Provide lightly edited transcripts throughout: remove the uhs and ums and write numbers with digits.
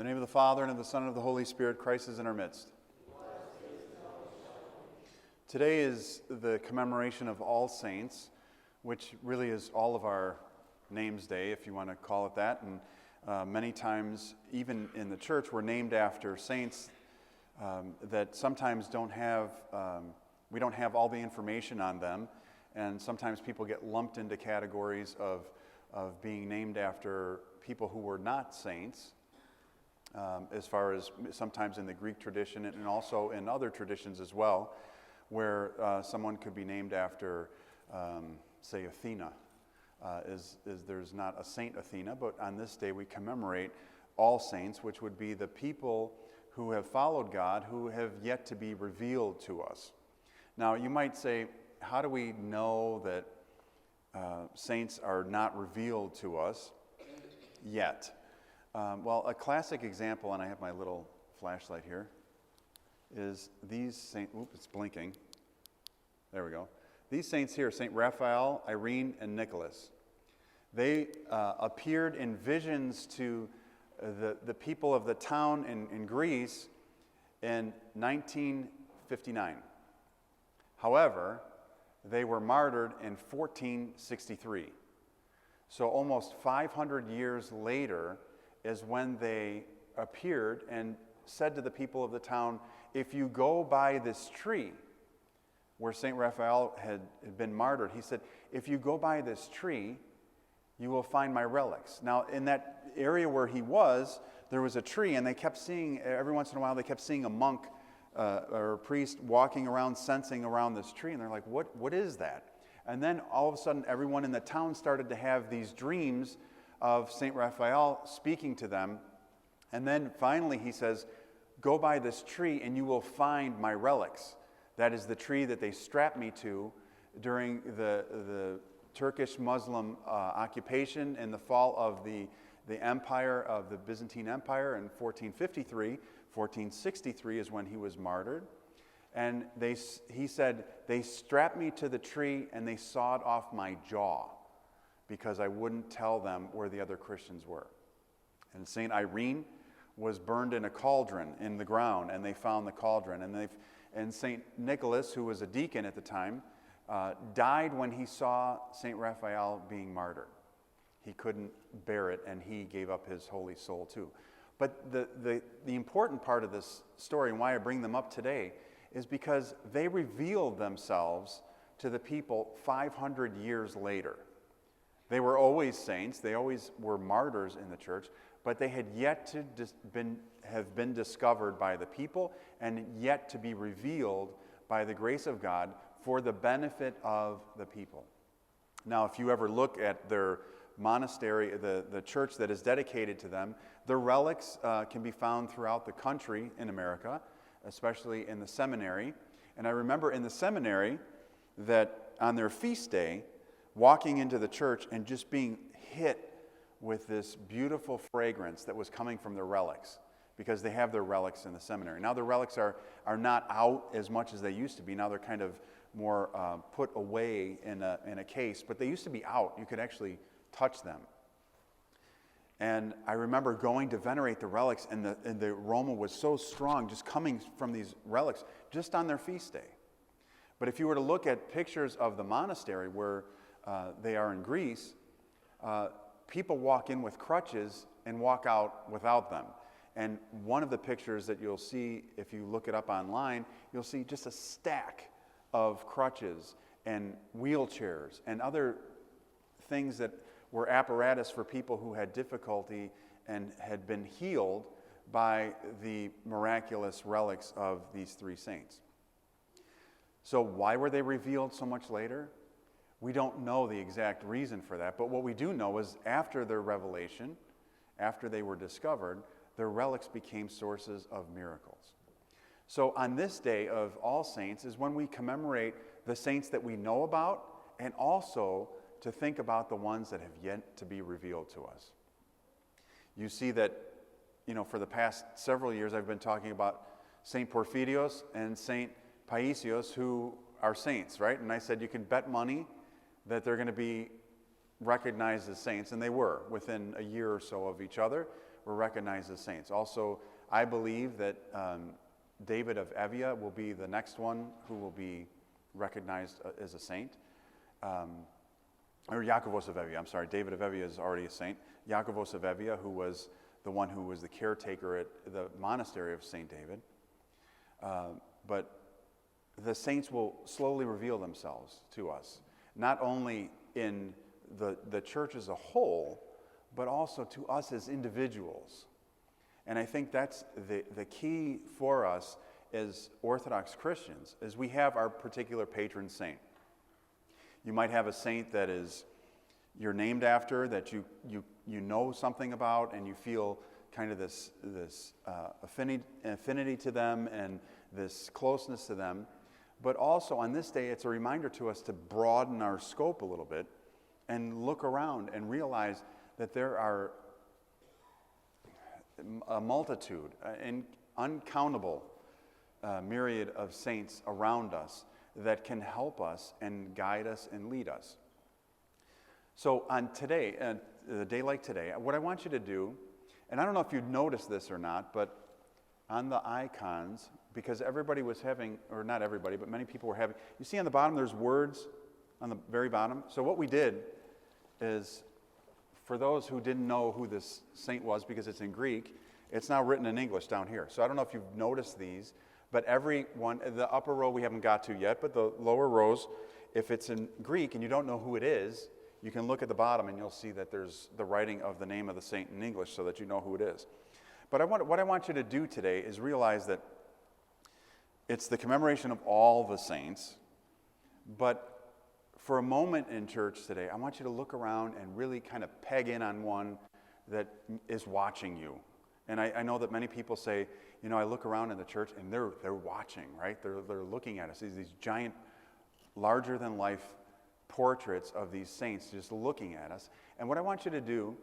In the name of the Father, and of the Son, and of the Holy Spirit, Christ is in our midst. Today is the commemoration of All Saints, which really is all of our names day, if you want to call it that. And many times, even in the church, we're named after saints that sometimes we don't have all the information on them. And sometimes people get lumped into categories of being named after people who were not saints. As far as sometimes in the Greek tradition and also in other traditions as well, where someone could be named after, say, Athena. There's not a Saint Athena, but on this day we commemorate all saints, which would be the people who have followed God, who have yet to be revealed to us. Now, you might say, how do we know that saints are not revealed to us yet? Well, a classic example, and I have my little flashlight here, is these saints. Oop, it's blinking. There we go. These saints here, Saint Raphael, Irene, and Nicholas. They appeared in visions to the people of the town in Greece in 1959. However, they were martyred in 1463. So almost 500 years later is when they appeared and said to the people of the town, if you go by this tree, where St. Raphael had been martyred, he said, if you go by this tree, you will find my relics. Now, in that area where he was, there was a tree, and they kept seeing, every once in a while, they kept seeing a monk or a priest walking around, sensing around this tree, and they're like, what is that? And then all of a sudden, everyone in the town started to have these dreams of St. Raphael speaking to them. And then finally he says, go by this tree and you will find my relics. That is the tree that they strapped me to during the Turkish Muslim occupation and the fall of the empire of the Byzantine Empire in 1453. 1463 is when he was martyred. And he said, they strapped me to the tree and they sawed off my jaw because I wouldn't tell them where the other Christians were. And St. Irene was burned in a cauldron in the ground, and they found the cauldron. And St. Nicholas, who was a deacon at the time, died when he saw St. Raphael being martyred. He couldn't bear it, and he gave up his holy soul too. But the important part of this story, and why I bring them up today, is because they revealed themselves to the people 500 years later. They were always saints, they always were martyrs in the church, but they had yet to have been discovered by the people and yet to be revealed by the grace of God for the benefit of the people. Now, if you ever look at their monastery, the church that is dedicated to them, the relics can be found throughout the country in America, especially in the seminary. And I remember in the seminary that on their feast day, walking into the church and just being hit with this beautiful fragrance that was coming from their relics, because they have their relics in the seminary. Now the relics are not out as much as they used to be. Now they're kind of more put away in a case, but they used to be out. You could actually touch them. And I remember going to venerate the relics, and the aroma was so strong just coming from these relics just on their feast day. But if you were to look at pictures of the monastery where they are in Greece, people walk in with crutches and walk out without them. And one of the pictures that you'll see, if you look it up online, you'll see just a stack of crutches and wheelchairs and other things that were apparatus for people who had difficulty and had been healed by the miraculous relics of these three saints. So why were they revealed so much later? We don't know the exact reason for that, but what we do know is after their revelation, after they were discovered, their relics became sources of miracles. So on this day of All Saints is when we commemorate the saints that we know about, and also to think about the ones that have yet to be revealed to us. You see that, for the past several years I've been talking about St. Porphyrios and St. Paisios, who are saints, right? And I said you can bet money that they're going to be recognized as saints, and they were within a year or so of each other. were recognized as saints. Also, I believe that David of Evia will be the next one who will be recognized as a saint. Or Iacovos of Evia, I'm sorry, David of Evia is already a saint. Iacovos of Evia, who was the one who was the caretaker at the monastery of St. David. But the saints will slowly reveal themselves to us, not only in the church as a whole, but also to us as individuals. And I think that's the key for us as Orthodox Christians, is we have our particular patron saint. You might have a saint that is you're named after, that you know something about, and you feel kind of this affinity to them and this closeness to them. But also on this day, it's a reminder to us to broaden our scope a little bit and look around and realize that there are a multitude, an uncountable myriad of saints around us that can help us and guide us and lead us. So on today, a day like today, what I want you to do, and I don't know if you've noticed this or not, but on the icons, because everybody was having, or not everybody, but many people were having, you see on the bottom there's words on the very bottom. So what we did is, for those who didn't know who this saint was because it's in Greek, it's now written in English down here. So I don't know if you've noticed these, but every one, the upper row we haven't got to yet, but the lower rows, if it's in Greek and you don't know who it is, you can look at the bottom and you'll see that there's the writing of the name of the saint in English so that you know who it is. But what I want you to do today is realize that it's the commemoration of all the saints, but for a moment in church today, I want you to look around and really kind of peg in on one that is watching you. And I know that many people say, you know, I look around in the church and they're watching, right? They're looking at us. These giant, larger-than-life portraits of these saints just looking at us. And what I want you to do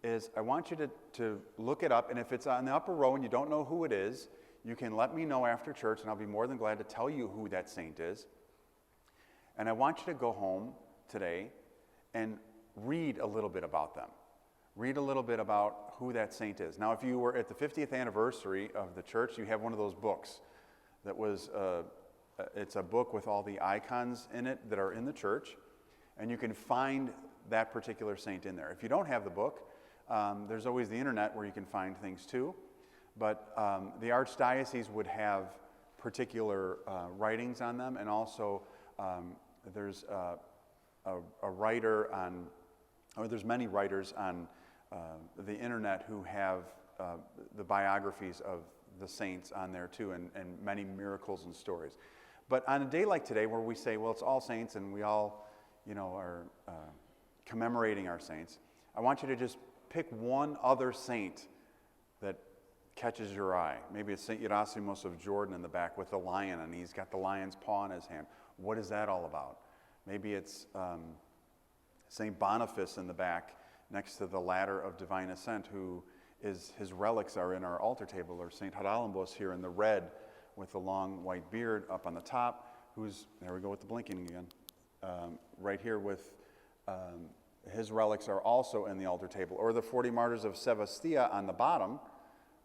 is I want you to look it up, and if it's on the upper row and you don't know who it is, you can let me know after church, and I'll be more than glad to tell you who that saint is. And I want you to go home today and read a little bit about them. Read a little bit about who that saint is. Now, if you were at the 50th anniversary of the church, you have one of those books that was, it's a book with all the icons in it that are in the church, and you can find that particular saint in there. If you don't have the book, there's always the internet where you can find things too. But the Archdiocese would have particular writings on them, and also there's a writer on, or there's many writers on the internet who have the biographies of the saints on there too, and many miracles and stories. But on a day like today, where we say, well, it's all saints, and we all, you know, are commemorating our saints, I want you to just pick one other saint that catches your eye. Maybe it's St. Gerasimos of Jordan in the back with the lion, and he's got the lion's paw in his hand. What is that all about? Maybe it's St. Boniface in the back next to the ladder of divine ascent, who is, his relics are in our altar table, or St. Haralambos here in the red with the long white beard up on the top, who's, there we go with the blinking again, right here with, his relics are also in the altar table. Or the 40 martyrs of Sevastia on the bottom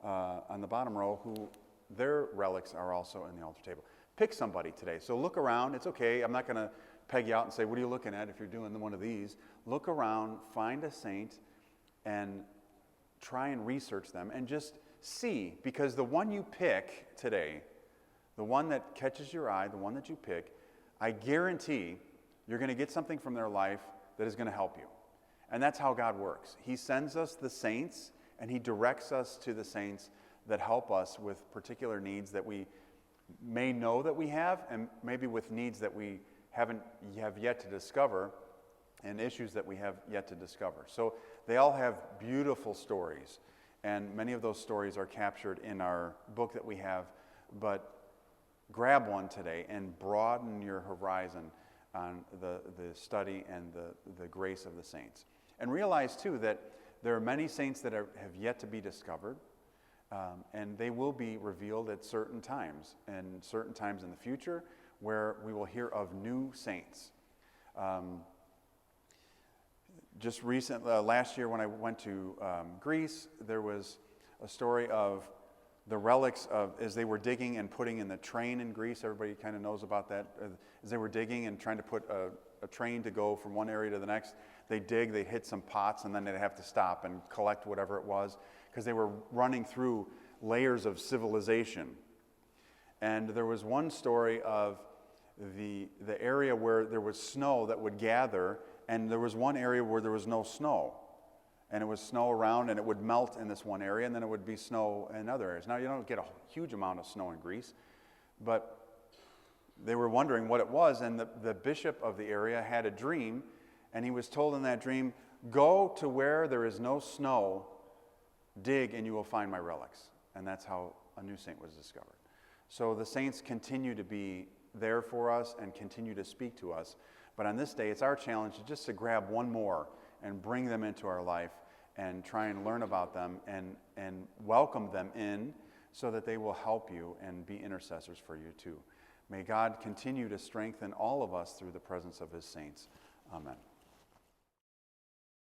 row, who their relics are also in the altar table. Pick somebody today. So look around. It's okay. I'm not going to peg you out and say, what are you looking at if you're doing one of these? Look around, find a saint, and try and research them, and just see, because the one you pick today, the one that catches your eye, the one that you pick, I guarantee you're going to get something from their life that is going to help you. And that's how God works. He sends us the saints, and He directs us to the saints that help us with particular needs that we may know that we have, and maybe with needs that we have yet to discover, and issues that we have yet to discover. So they all have beautiful stories, and many of those stories are captured in our book that we have. But grab one today and broaden your horizon on the study and the grace of the saints. And realize, too, that there are many saints that have yet to be discovered, and they will be revealed at certain times, and certain times in the future where we will hear of new saints. Just recently, last year when I went to Greece, there was a story of the relics of, as they were digging and putting in the train in Greece. Everybody kind of knows about that. As they were digging and trying to put a train to go from one area to the next, they dig, they hit some pots, and then they'd have to stop and collect whatever it was, because they were running through layers of civilization. And there was one story of the area where there was snow that would gather, and there was one area where there was no snow. And it was snow around, and it would melt in this one area, and then it would be snow in other areas. Now, you don't get a huge amount of snow in Greece, but they were wondering what it was, and the bishop of the area had a dream, and he was told in that dream, go to where there is no snow, dig, and you will find my relics. And that's how a new saint was discovered. So the saints continue to be there for us and continue to speak to us. But on this day, it's our challenge just to grab one more and bring them into our life and try and learn about them and welcome them in so that they will help you and be intercessors for you too. May God continue to strengthen all of us through the presence of his saints. Amen.